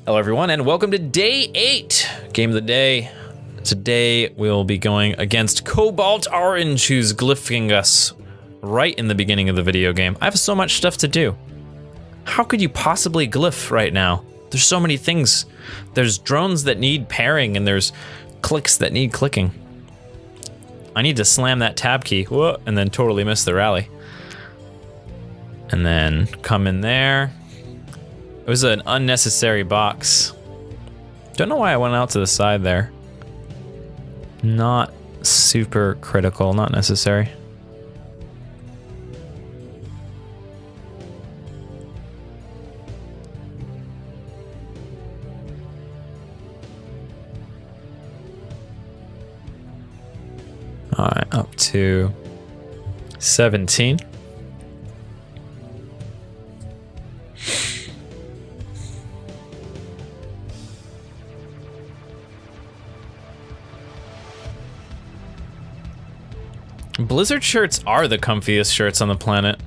Hello everyone and welcome to day 8, game of the day. Today we'll be going against Cobalt Orange, who's glyphing us right in the beginning of the video game. I have so much stuff to do. How could you possibly glyph right now? There's so many things. There's drones that need pairing and there's clicks that need clicking. I need to slam that tab key, whoa, and then totally miss the rally. And then come in there. It was an unnecessary box. Don't know why I went out to the side there. Not super critical, not necessary. All right, up to 17. Blizzard shirts are the comfiest shirts on the planet.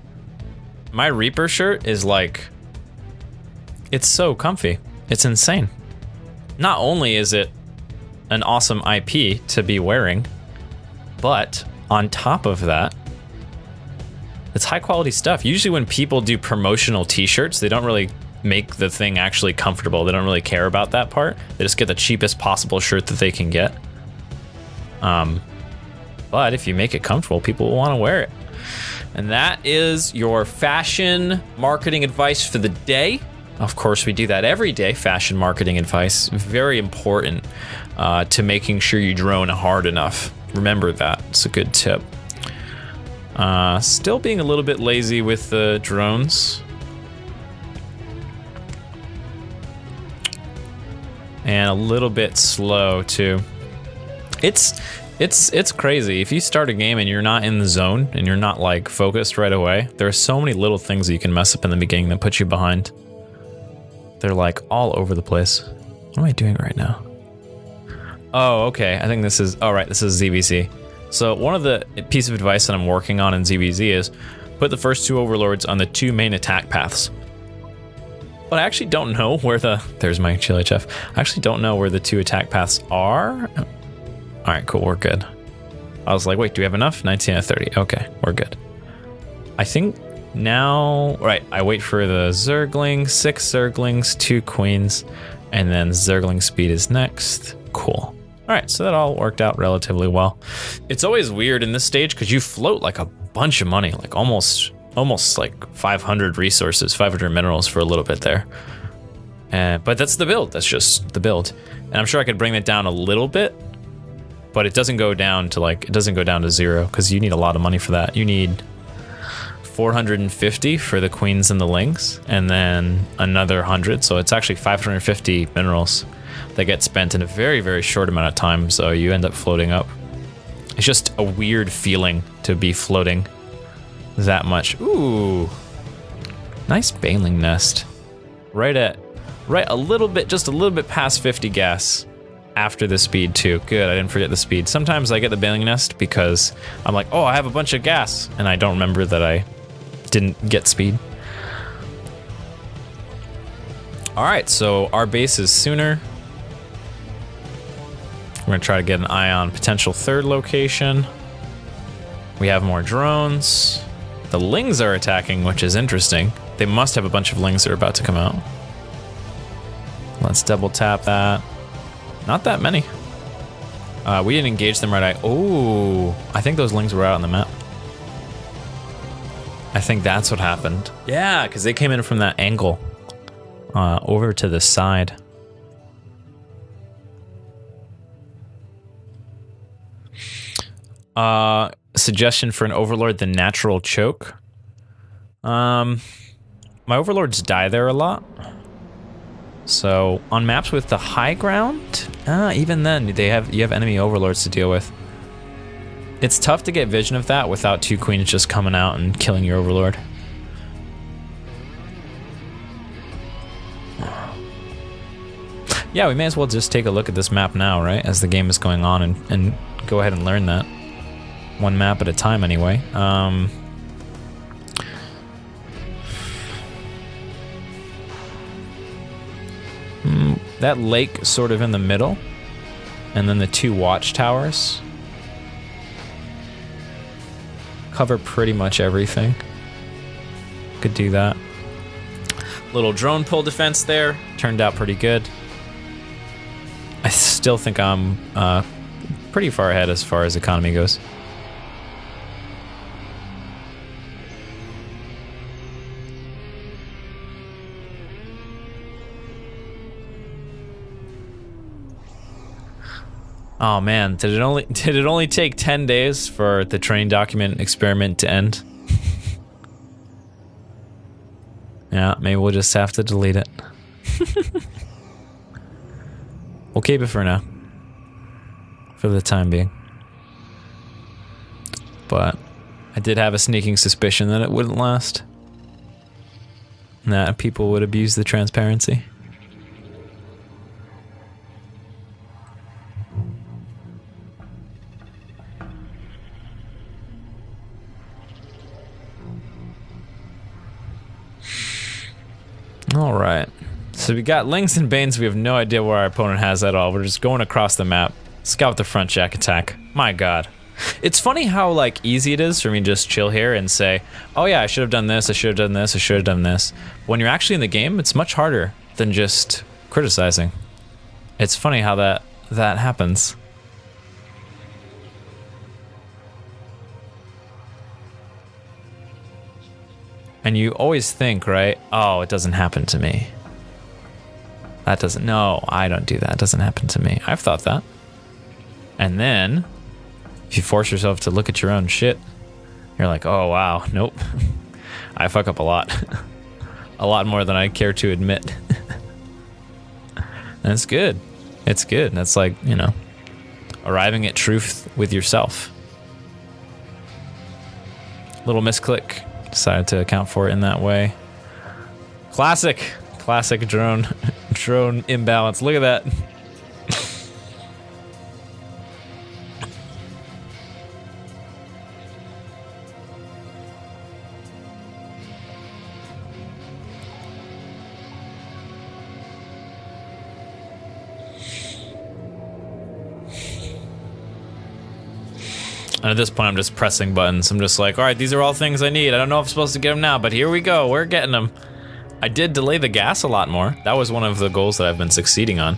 My Reaper shirt is like, it's so comfy. It's insane. Not only is it an awesome IP to be wearing, but on top of that, it's high quality stuff. Usually when people do promotional t-shirts, they don't really make the thing actually comfortable. They don't really care about that part. They just get the cheapest possible shirt that they can get. But if you make it comfortable, people will want to wear it. And that is your fashion marketing advice for the day. Of course, we do that every day, fashion marketing advice. Very important to making sure you drone hard enough. Remember that, it's a good tip. Still being a little bit lazy with the drones. And a little bit slow too. It's crazy. If you start a game and you're not in the zone and you're not like focused right away, there are so many little things that you can mess up in the beginning that put you behind. They're like all over the place. What am I doing right now? Oh, okay. I think this is, oh right, this is ZVZ. So one of the piece of advice that I'm working on in ZVZ is put the first 2 overlords on the 2 main attack paths. But I actually don't know where there's my GLHF. I actually don't know where the 2 attack paths are. All right, cool, we're good. I was like, wait, do we have enough? 19 out of 30, okay, we're good. I think now, right, I wait for the Zergling, 6 Zerglings, 2 queens, and then Zergling speed is next, cool. All right, so that all worked out relatively well. It's always weird in this stage because you float like a bunch of money, like almost like 500 resources, 500 minerals for a little bit there. But that's the build, that's just the build. And I'm sure I could bring that down a little bit, but it doesn't go down to like, it doesn't go down to 0 because you need a lot of money for that. You need 450 for the queens and the lings, and then another 100. So it's actually 550 minerals that get spent in a very, very short amount of time. So you end up floating up. It's just a weird feeling to be floating that much. Ooh, nice baling nest. Right a little bit, just a little bit past 50 gas. After the speed too. Good, I didn't forget the speed. Sometimes I get the bailing nest because I'm like, oh, I have a bunch of gas, and I don't remember that I didn't get speed. All right, so our base is sooner. We're gonna try to get an eye on potential 3rd location. We have more drones. The lings are attacking, which is interesting. They must have a bunch of lings that are about to come out. Let's double tap that. Not that many. We didn't engage them right. Oh, I think those lings were out on the map. I think that's what happened. Yeah, because they came in from that angle over to the side. Suggestion for an overlord, the natural choke. My overlords die there a lot. So on maps with the high ground, even then you have enemy overlords to deal with. It's tough to get vision of that without 2 queens just coming out and killing your overlord. Yeah, we may as well just take a look at this map now, right? As the game is going on and go ahead and learn that. One map at a time anyway. That lake sort of in the middle, and then the 2 watchtowers cover pretty much everything. Could do that. Little drone pull defense there. Turned out pretty good. I still think I'm pretty far ahead as far as economy goes. Oh man, did it only take 10 days for the training document experiment to end? Yeah, maybe we'll just have to delete it. We'll keep it for now. For the time being. But I did have a sneaking suspicion that it wouldn't last. And that people would abuse the transparency. All right, so we got Lings and Banes. We have no idea where our opponent has at all. We're just going across the map. Scout the front, JaKaTaK. My God. It's funny how like easy it is for me to just chill here and say, oh yeah, I should have done this, I should have done this, I should have done this. When you're actually in the game, it's much harder than just criticizing. It's funny how that happens. And you always think, right? Oh, it doesn't happen to me. That doesn't, no, I don't do that. It doesn't happen to me. I've thought that. And then, if you force yourself to look at your own shit, you're like, oh wow, nope. I fuck up a lot. A lot more than I care to admit. And it's good. It's good. That's like, you know, arriving at truth with yourself. Little misclick. Decided to account for it in that way. Classic drone imbalance. Look at that. And at this point, I'm just pressing buttons. I'm just like, all right, these are all things I need. I don't know if I'm supposed to get them now, but here we go. We're getting them. I did delay the gas a lot more. That was one of the goals that I've been succeeding on.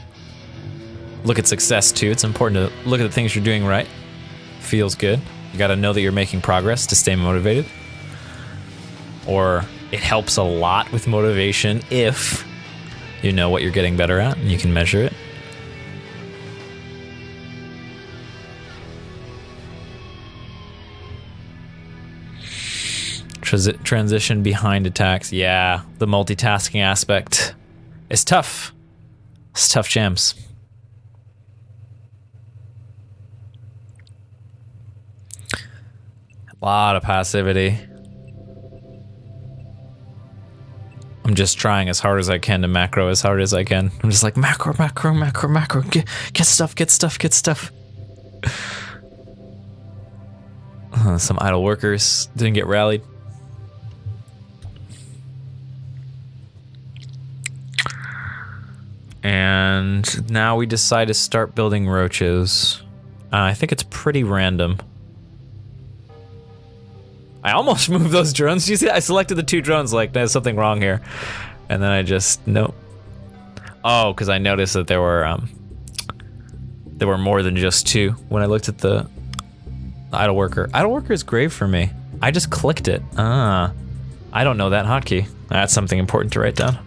Look at success, too. It's important to look at the things you're doing right. Feels good. You got to know that you're making progress to stay motivated. Or it helps a lot with motivation if you know what you're getting better at and you can measure it. Transition behind attacks. Yeah, the multitasking aspect is tough. It's tough jams. A lot of passivity. I'm just trying as hard as I can to macro as hard as I can. I'm just like macro. Get stuff. Some idle workers didn't get rallied. And now we decide to start building roaches. I think it's pretty random. I almost moved those drones. You see, I selected the 2 drones like there's something wrong here. And then I just, nope. Oh, because I noticed that there were more than just 2 when I looked at the idle worker. Idle worker is grave for me. I just clicked it. I don't know that hotkey. That's something important to write down.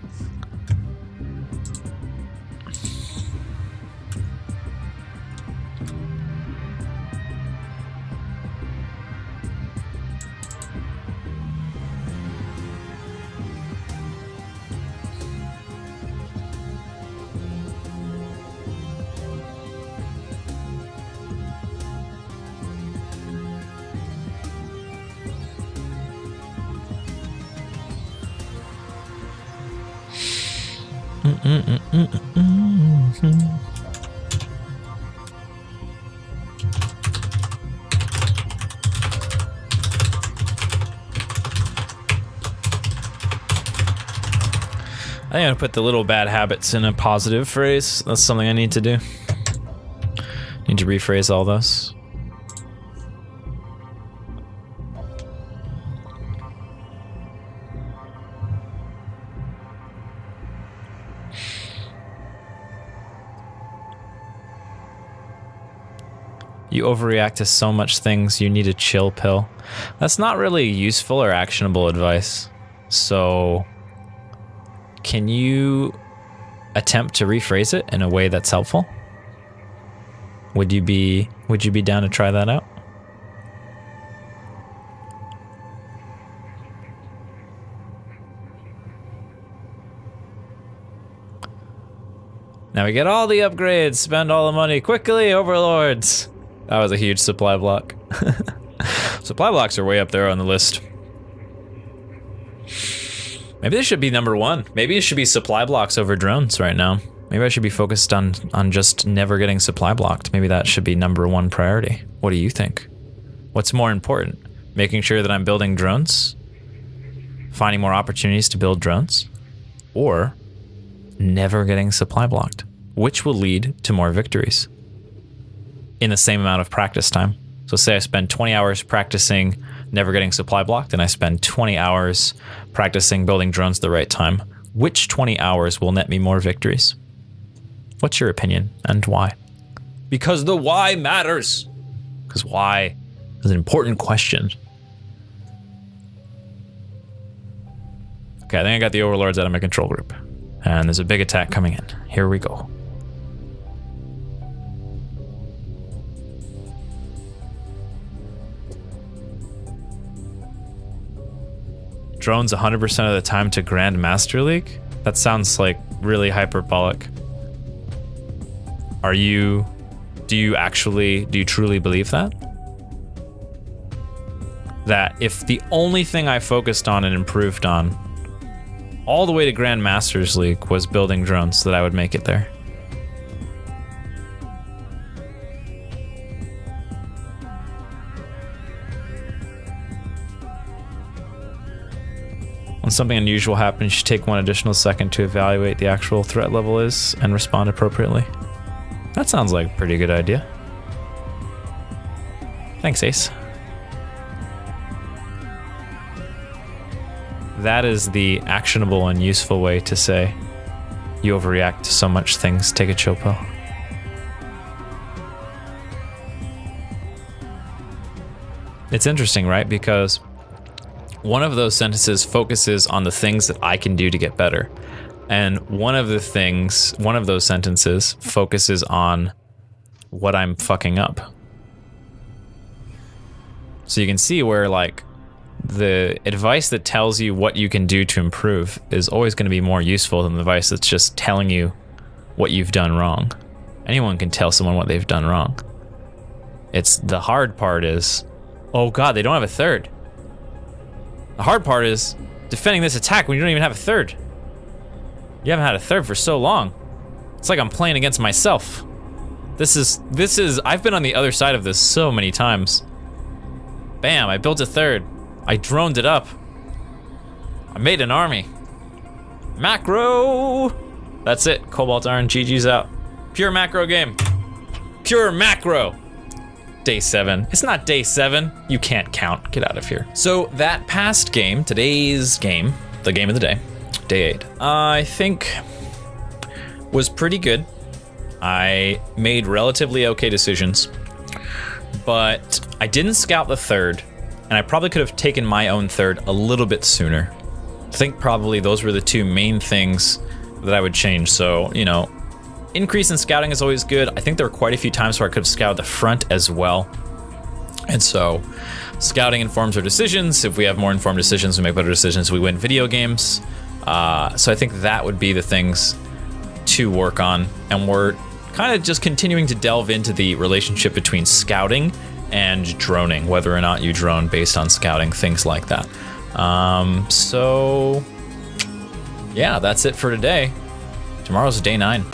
I think I'm gonna put the little bad habits in a positive phrase. That's something I need to do. Need to rephrase all those. You overreact to so much things, you need a chill pill. That's not really useful or actionable advice. So, can you attempt to rephrase it in a way that's helpful? Would you be down to try that out? Now we get all the upgrades, spend all the money quickly, overlords. That was a huge supply block. Supply blocks are way up there on the list. Maybe this should be number one. Maybe it should be supply blocks over drones right now. Maybe I should be focused on just never getting supply blocked. Maybe that should be number one priority. What do you think? What's more important? Making sure that I'm building drones? Finding more opportunities to build drones? Or never getting supply blocked? Which will lead to more victories in the same amount of practice time. So say I spend 20 hours practicing never getting supply blocked, and I spend 20 hours practicing building drones at the right time. Which 20 hours will net me more victories? What's your opinion, and why? Because the why matters. Because why is an important question. Okay, I think I got the overlords out of my control group. And there's a big attack coming in. Here we go. Drones 100% of the time to Grand Master League? That sounds like really hyperbolic. Do you truly believe that? That if the only thing I focused on and improved on all the way to Grand Masters League was building drones, that I would make it there? When something unusual happens, you should take one additional second to evaluate the actual threat level is and respond appropriately. That sounds like a pretty good idea. Thanks, Ace. That is the actionable and useful way to say you overreact to so much things, take a chill pill. It's interesting, right? Because one of those sentences focuses on the things that I can do to get better. And one of those sentences focuses on what I'm fucking up. So you can see where, like, the advice that tells you what you can do to improve is always going to be more useful than the advice that's just telling you what you've done wrong. Anyone can tell someone what they've done wrong. It's the hard part is, oh god, they don't have a third. The hard part is defending this attack when you don't even have a third. You haven't had a third for so long. It's like I'm playing against myself. This is, I've been on the other side of this so many times. Bam, I built a third. I droned it up. I made an army. Macro! That's it, Cobalt Iron, GG's out. Pure macro game. Pure macro. Day 7. It's not day 7. You can't count. Get out of here. So that past game, today's game, the game of the day, day 8, I think was pretty good. I made relatively okay decisions, but I didn't scout the third, and I probably could have taken my own third a little bit sooner. I think probably those were the two main things that I would change. So, you know, increase in scouting is always good. I think there were quite a few times where I could have scouted the front as well. And so scouting informs our decisions. If we have more informed decisions, we make better decisions, we win video games. So I think that would be the things to work on. And we're kind of just continuing to delve into the relationship between scouting and droning, whether or not you drone based on scouting, things like that. So yeah, that's it for today. Tomorrow's day 9.